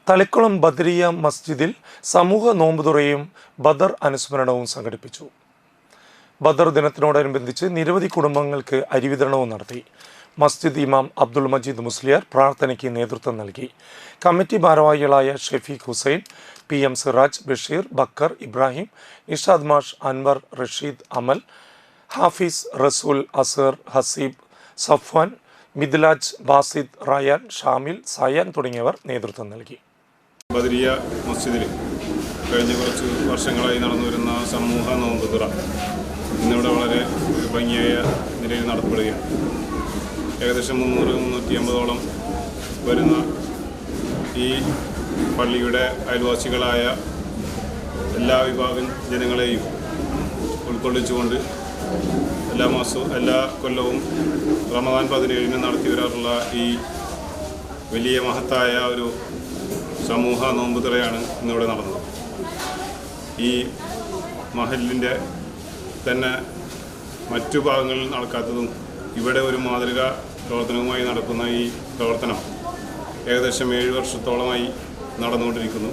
തളിക്കുളം ബദരിയ മസ്ജിദിൽ സമൂഹ നോമ്പുതുറയും ബദർ അനുസ്മരണവും സംഘടിപ്പിച്ചു. ബദർ ദിനത്തിനോടനുബന്ധിച്ച് നിരവധി കുടുംബങ്ങൾക്ക് അരിവിതരണവും നടത്തി. മസ്ജിദ് ഇമാം അബ്ദുൾ മജീദ് മുസ്ലിയാർ പ്രാർത്ഥനയ്ക്ക് നേതൃത്വം നൽകി. കമ്മിറ്റി ഭാരവാഹികളായ ഷെഫീഖ് ഹുസൈൻ, PM സിറാജ്, ബഷീർ, ബക്കർ, ഇബ്രാഹിം, നിഷാദ് മാഷ്, അൻവർ, റഷീദ്, അമൽ, ഹാഫിസ്, റസൂൽ, അസർ, ഹസീബ്, സഫ്വാൻ, മിദ്ലാജ്, ബാസിദ്, റയാൻ, ഷാമിൽ, സയാൻ തുടങ്ങിയവർ നേതൃത്വം നൽകി. ബദരിയ മസ്ജിദിൽ കഴിഞ്ഞ കുറച്ച് വർഷങ്ങളായി നടന്നു വരുന്ന സമൂഹ നോമ്പുതുറ ഇന്നിവിടെ വളരെ ഭംഗിയായ നിലയിൽ നടത്തപ്പെടുകയാണ്. ഏകദേശം 300-350ഓളം വരുന്ന ഈ പള്ളിയുടെ അയൽവാസികളായ എല്ലാ വിഭാഗം ജനങ്ങളെയും ഉൾക്കൊള്ളിച്ചുകൊണ്ട് എല്ലാ കൊല്ലവും റമദാൻ 17-ന് നടത്തി വരാറുള്ള ഈ വലിയ മഹത്തായ ഒരു സമൂഹ നോമ്പുതുറയാണ് ഇന്നിവിടെ നടന്നത്. ഈ മഹലിൻ്റെ തന്നെ മറ്റു ഭാഗങ്ങളിൽ നടക്കാത്തതും ഇവിടെ ഒരു മാതൃകാ പ്രവർത്തനവുമായി നടക്കുന്ന ഈ പ്രവർത്തനം ഏകദേശം 7 വർഷത്തോളമായി നടന്നുകൊണ്ടിരിക്കുന്നു.